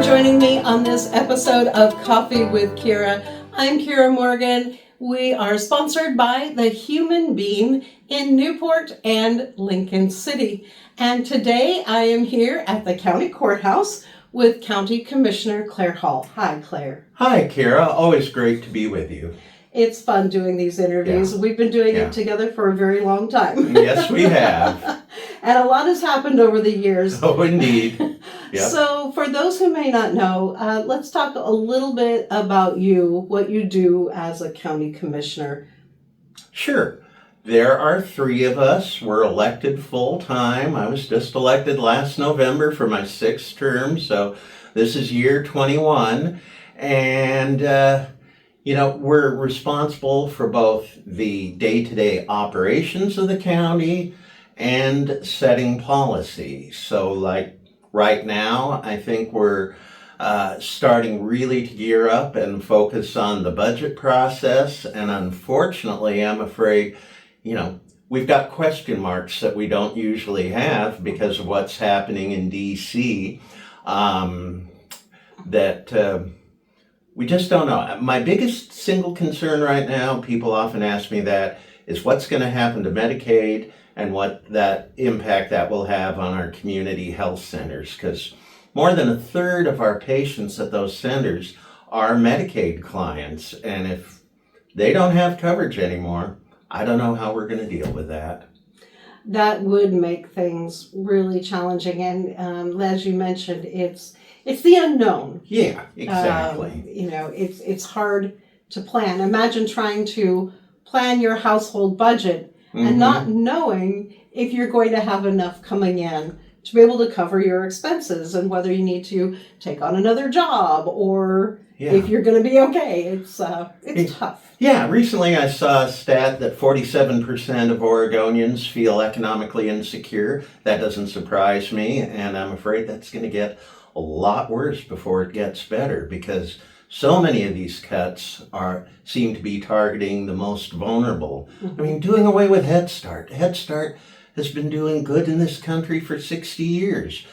joining me on this episode of Coffee with Kiera. I'm Kiera Morgan. We are sponsored by the Human Bean in Newport and Lincoln City. And today I am here at the county courthouse with County Commissioner Claire Hall. Hi, Claire. Hi, Kiera. Always great to be with you. It's fun doing these interviews. Yeah. We've been doing it together for a very long time. Yes, we have. And a lot has happened over the years. Oh, indeed. Yep. So for those who may not know, let's talk a little bit about you, what you do as a county commissioner. Sure. There are three of us. We're elected full-time. I was just elected last November for my sixth term, so this is year 21. And, we're responsible for both the day-to-day operations of the county and setting policy. So, like, right now, I think we're starting really to gear up and focus on the budget process. And unfortunately, I'm afraid, we've got question marks that we don't usually have because of what's happening in D.C. We just don't know. My biggest single concern right now, people often ask me that, is what's going to happen to Medicaid and what that impact that will have on our community health centers, because more than a third of our patients at those centers are Medicaid clients, and if they don't have coverage anymore, I don't know how we're going to deal with that. That would make things really challenging, and as you mentioned, it's the unknown. Yeah, exactly. It's hard to plan. Imagine trying to plan your household budget and not knowing if you're going to have enough coming in to be able to cover your expenses and whether you need to take on another job or if you're going to be okay. It's tough. Yeah, recently I saw a stat that 47% of Oregonians feel economically insecure. That doesn't surprise me, and I'm afraid that's going to get a lot worse before it gets better, because so many of these cuts seem to be targeting the most vulnerable. I mean, doing away with Head Start. Head Start has been doing good in this country for 60 years.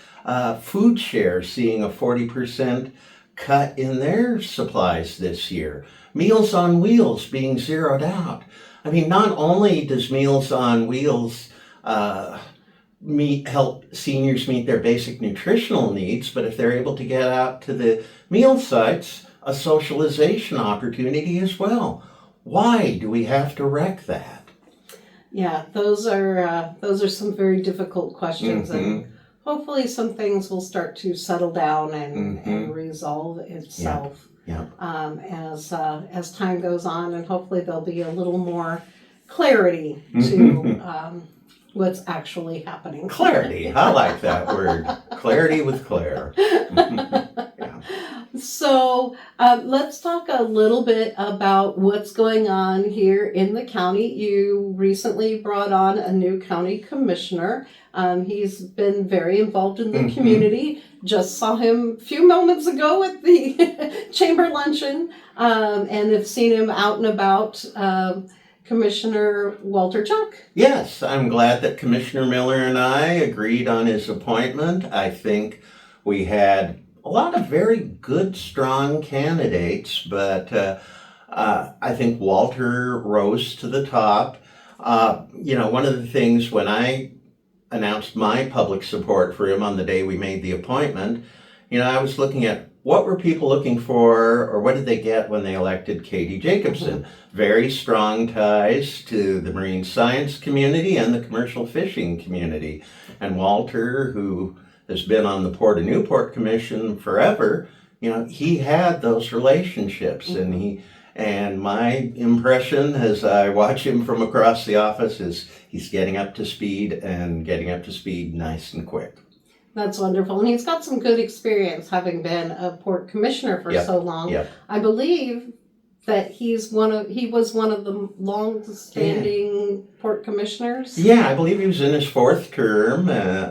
Food Share seeing a 40% cut in their supplies this year. Meals on Wheels being zeroed out. I mean, not only does Meals on Wheels help seniors meet their basic nutritional needs, but if they're able to get out to the meal sites, a socialization opportunity as well. Why do we have to wreck that? Yeah, those are some very difficult questions, and hopefully some things will start to settle down and resolve itself. Yep. As time goes on, and hopefully there'll be a little more clarity to what's actually happening. Clarity, I like that word. Clarity with Claire. So let's talk a little bit about what's going on here in the county. You recently brought on a new county commissioner. He's been very involved in the community. Just saw him a few moments ago at the chamber luncheon, and have seen him out and about. Commissioner Walter Chuck. Yes, I'm glad that Commissioner Miller and I agreed on his appointment. I think we had a lot of very good, strong candidates, but I think Walter rose to the top. One of the things when I announced my public support for him on the day we made the appointment, I was looking at what were people looking for, or what did they get when they elected Katie Jacobson? Very strong ties to the marine science community and the commercial fishing community. And Walter, who has been on the Port of Newport Commission forever, he had those relationships, and my impression as I watch him from across the office is he's getting up to speed nice and quick. That's wonderful. And he's got some good experience having been a port commissioner for so long. Yep. I believe that he was one of the long-standing port commissioners. Yeah, I believe he was in his fourth term.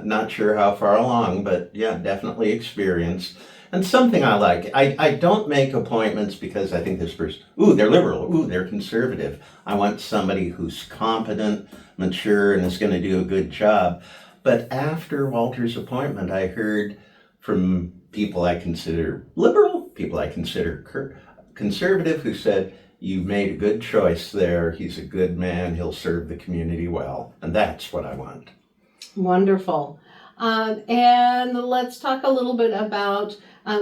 Not sure how far along, but yeah, definitely experienced. And something I like, I don't make appointments because I think this person, they're liberal, they're conservative. I want somebody who's competent, mature, and is going to do a good job. But after Walter's appointment, I heard from people I consider liberal, people I consider conservative, who said, "You've made a good choice there. He's a good man. He'll serve the community well." And that's what I want. Wonderful. And let's talk a little bit about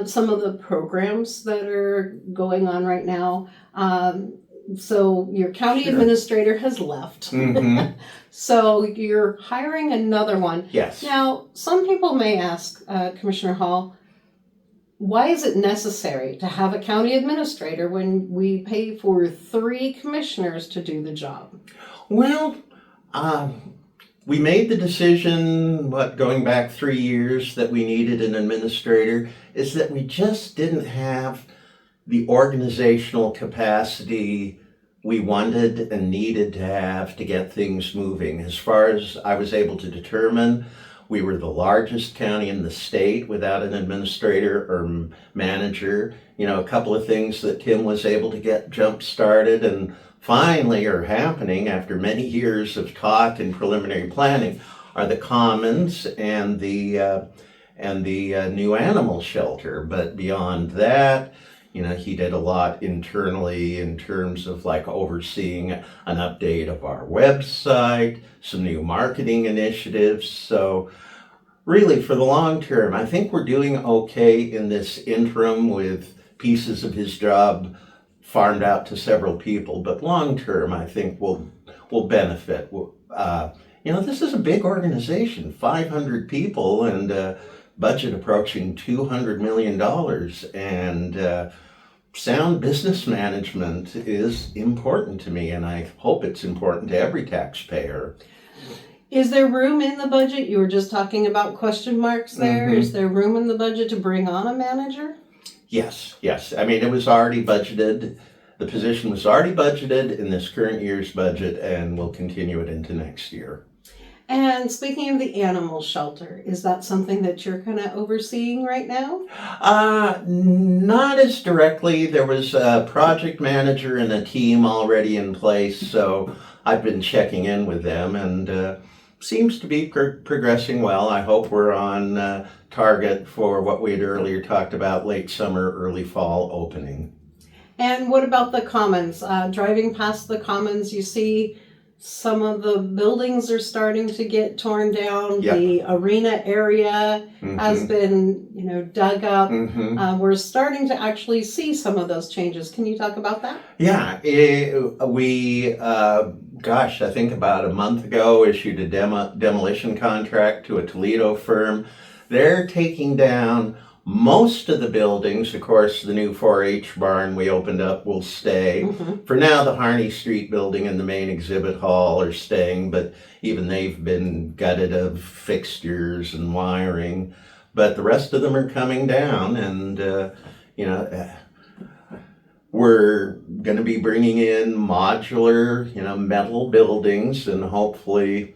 some of the programs that are going on right now. So your county Sure. administrator has left. Mm-hmm. So you're hiring another one. Yes. Now, some people may ask, Commissioner Hall, why is it necessary to have a county administrator when we pay for 3 commissioners to do the job? Well, we made the decision, going back 3 years, that we needed an administrator, is that we just didn't have the organizational capacity we wanted and needed to have to get things moving. As far as I was able to determine, we were the largest county in the state without an administrator or manager. A couple of things that Tim was able to get jump started and finally are happening after many years of talk and preliminary planning are the commons and the new animal shelter. But beyond that, he did a lot internally in terms of overseeing an update of our website, some new marketing initiatives. So really, for the long term, I think we're doing okay in this interim with pieces of his job farmed out to several people. But long term, I think we'll benefit. This is a big organization, 500 people, and budget approaching $200 million. And sound business management is important to me, and I hope it's important to every taxpayer. Is there room in the budget? You were just talking about question marks there. Mm-hmm. Is there room in the budget to bring on a manager? Yes. I mean, it was already budgeted. The position was already budgeted in this current year's budget, and we'll continue it into next year. And speaking of the animal shelter, is that something that you're kind of overseeing right now? Not as directly. There was a project manager and a team already in place, so I've been checking in with them, and seems to be progressing well. I hope we're on target for what we had earlier talked about, late summer, early fall opening. And what about the commons? Driving past the commons, you see some of the buildings are starting to get torn down. Yep. The arena area has been, dug up. Mm-hmm. We're starting to actually see some of those changes. Can you talk about that? Yeah, we, I think about a month ago, issued a demolition contract to a Toledo firm. They're taking down most of the buildings. Of course, the new 4-H barn we opened up will stay. Mm-hmm. For now, the Harney Street building and the main exhibit hall are staying, but even they've been gutted of fixtures and wiring. But the rest of them are coming down, and, we're going to be bringing in modular, metal buildings, and hopefully,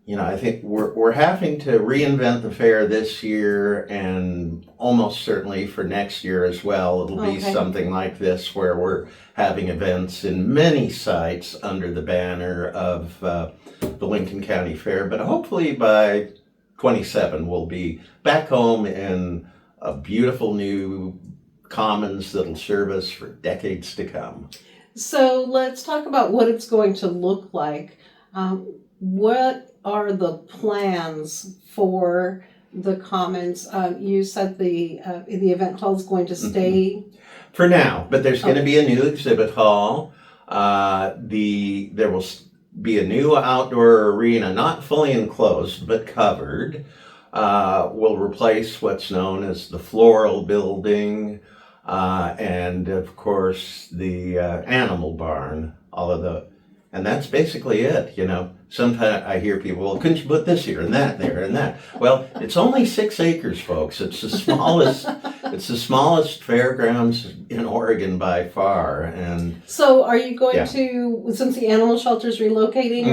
I think we're having to reinvent the fair this year, and almost certainly for next year as well. It'll be something like this, where we're having events in many sites under the banner of the Lincoln County Fair. But hopefully by 27, we'll be back home in a beautiful new commons that'll serve us for decades to come. So let's talk about what it's going to look like. What are the plans for the commons? You said the event hall is going to stay for now, but there's going to be a new exhibit hall. There will be a new outdoor arena, not fully enclosed but covered. We'll replace what's known as the floral building, and of course the animal barn. And that's basically it. Sometimes I hear people, well, couldn't you put this here and that there and that? Well, it's only 6 acres, folks. It's the smallest. It's the smallest fairgrounds in Oregon by far. And so, are you going to, since the animal shelter is relocating,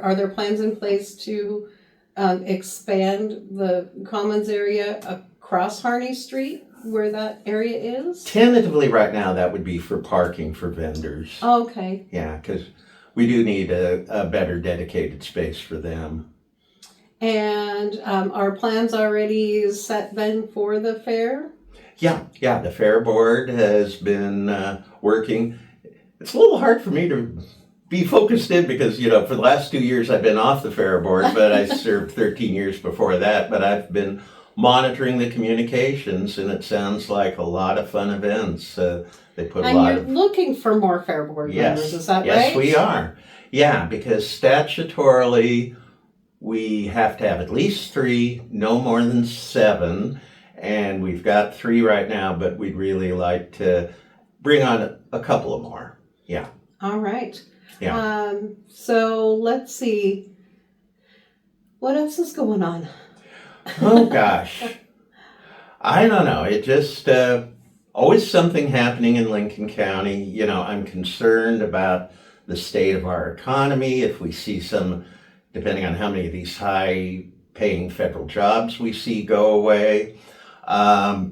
are there plans in place to expand the commons area across Harney Street, where that area is? Tentatively, right now, that would be for parking for vendors. Okay. Yeah, because we do need a better dedicated space for them. And our plans already set then for the fair? Yeah, the fair board has been working. It's a little hard for me to be focused in because, for the last 2 years I've been off the fair board, but I served 13 years before that. But I've been monitoring the communications, and it sounds like a lot of fun events. They put a And lot you're of. looking for more fair board members, is that right? Yes, we are. Yeah, because statutorily we have to have at least 3, no more than 7, and we've got 3 right now, but we'd really like to bring on a couple of more. Yeah. All right. Yeah. So let's see. What else is going on? Oh gosh. I don't know. It just always something happening in Lincoln County. I'm concerned about the state of our economy. If we see some, depending on how many of these high-paying federal jobs we see go away. I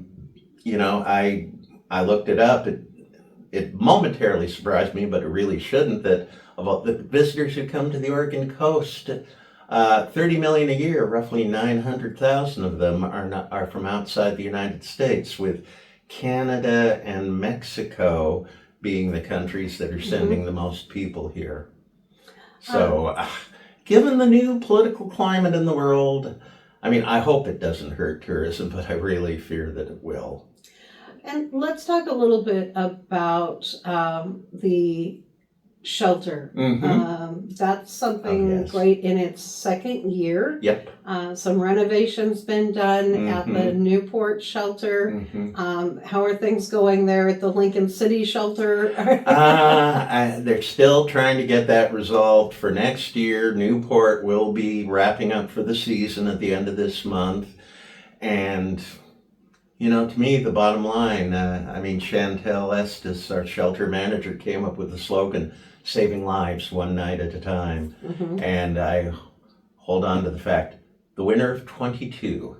looked it up. It momentarily surprised me, but it really shouldn't, that of all the visitors who come to the Oregon coast, 30 million a year, roughly 900,000 of them are from outside the United States, with Canada and Mexico being the countries that are sending the most people here. So, given the new political climate in the world, I hope it doesn't hurt tourism, but I really fear that it will. And let's talk a little bit about the shelter. That's something great in its second year. Yep. Some renovations been done at the Newport shelter. How are things going there at the Lincoln City shelter? They're still trying to get that resolved for next year. Newport will be wrapping up for the season at the end of this month. And to me, the bottom line, Chantel Estes, our shelter manager, came up with the slogan, saving lives one night at a time. And I hold on to the fact, the winter of 22,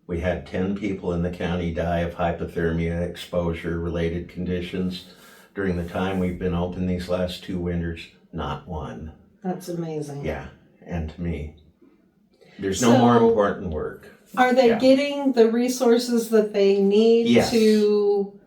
we had 10 people in the county die of hypothermia exposure-related conditions. During the time we've been open these last 2 winters, not one. That's amazing. Yeah, and to me, there's no more important work. Are they getting the resources that they need to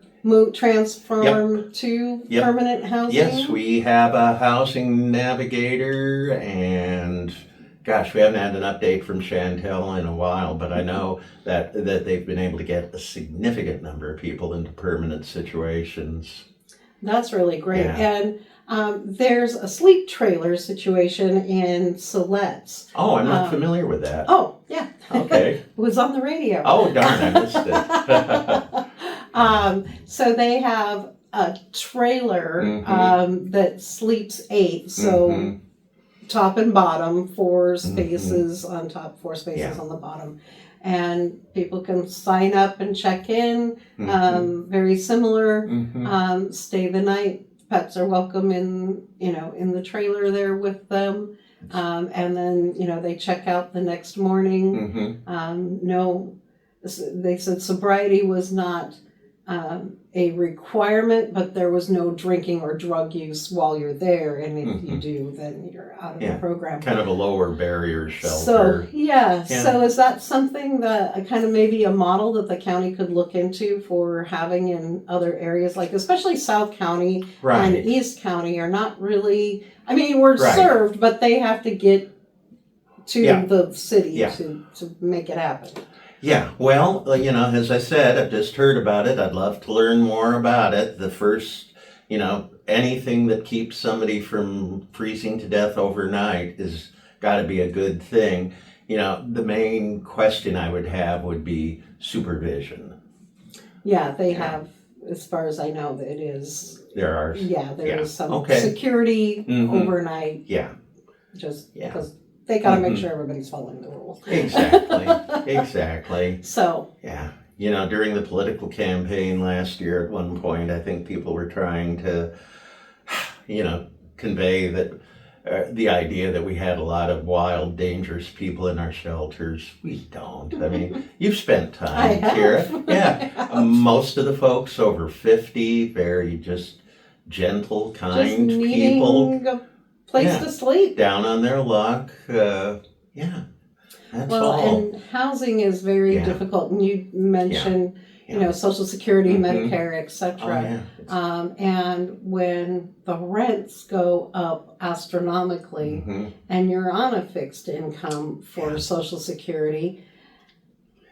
transform to permanent housing? Yes, we have a housing navigator, and gosh, we haven't had an update from Chantel in a while, but I know that they've been able to get a significant number of people into permanent situations. That's really great. Yeah. And there's a sleep trailer situation in Siletz. Oh, I'm not familiar with that. Oh, yeah. Okay. It was on the radio. Oh, darn, I missed it. So they have a trailer that sleeps 8, so top and bottom, 4 spaces on top, 4 spaces on the bottom. And people can sign up and check in, very similar, stay the night. Pets are welcome in the trailer there with them. And then, they check out the next morning. They said sobriety was not a requirement, but there was no drinking or drug use while you're there. And if you do, then you're out of the program. Kind of a lower barrier shelter. So is that something that kind of maybe a model that the county could look into for having in other areas, like especially South County and East County are not really, we're served, but they have to get to the city to make it happen. Yeah, well, as I said, I've just heard about it. I'd love to learn more about it. The first, anything that keeps somebody from freezing to death overnight is got to be a good thing. The main question I would have would be supervision. Yeah, they have, as far as I know, it is. There are. Yeah, there is some security overnight. Yeah. Just because they got to make sure everybody's following the rules. Exactly. So. Yeah. During the political campaign last year, at one point, I think people were trying to, convey that the idea that we had a lot of wild, dangerous people in our shelters. We don't. You've spent time, Kiera. Yeah. Most of the folks over 50, very just gentle, kind just people. A place to sleep. Down on their luck. Yeah. That's Well, all. and housing is very Yeah. difficult, and you mentioned, Yeah. Social Security, Mhm. Medicare, Oh, etc. yeah. And when the rents go up astronomically, Mhm. and you're on a fixed income for Yeah. Social Security,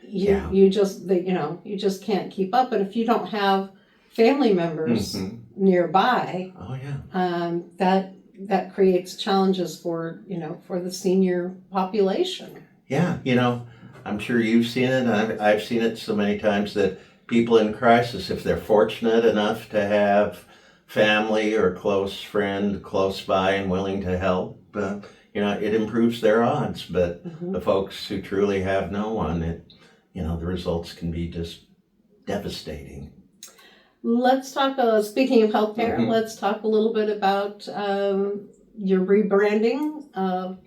Yeah. you just you just can't keep up. And if you don't have family members Mhm. nearby, Oh, yeah. that creates challenges for for the senior population. Yeah, I'm sure you've seen it. I've seen it so many times that people in crisis, if they're fortunate enough to have family or close friend close by and willing to help, it improves their odds. But Mhm. the folks who truly have no one, the results can be just devastating. Let's talk. Speaking of healthcare, Mhm. let's talk a little bit about your rebranding of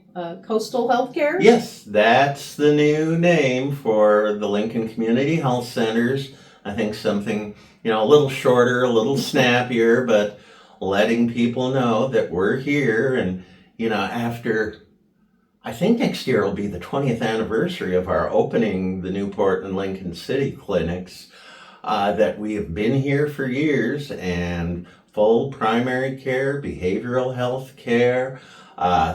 Coastal Healthcare. Yes, that's the new name for the Lincoln Community Health Centers. I think something, a little shorter, a little snappier, but letting people know that we're here. And, after, I think next year will be the 20th anniversary of our opening the Newport and Lincoln City clinics, that we have been here for years, and full primary care, behavioral health care,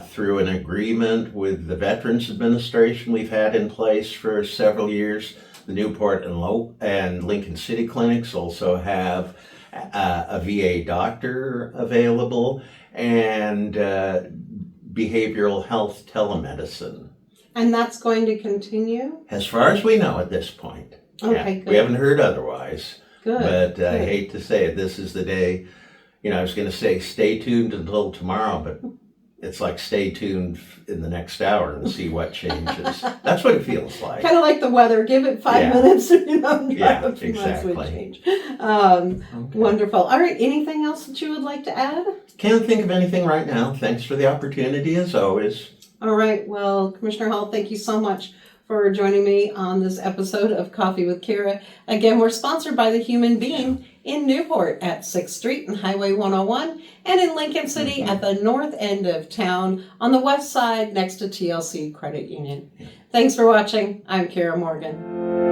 through an agreement with the Veterans Administration we've had in place for several years. The Newport and Lincoln City clinics also have a VA doctor available, and behavioral health telemedicine. And that's going to continue? As far as we know at this point. Okay, Yeah, good. we haven't heard otherwise. Good. But I good. hate to say it, this is the day. I was going to say stay tuned until tomorrow, but it's like stay tuned in the next hour and see what changes. That's what it feels like. Kind of like the weather. Give it 5 Yeah. minutes, and Yeah, a few months would exactly. change. Okay. Wonderful. All right. Anything else that you would like to add? Can't think of anything right now. Thanks for the opportunity, as always. All right. Well, Commissioner Hall, thank you so much for joining me on this episode of Coffee with Kiera. Again, we're sponsored by the Human Being in Newport at 6th Street and Highway 101, and in Lincoln City at the north end of town on the west side next to TLC Credit Union. Thanks for watching. I'm Kiera Morgan.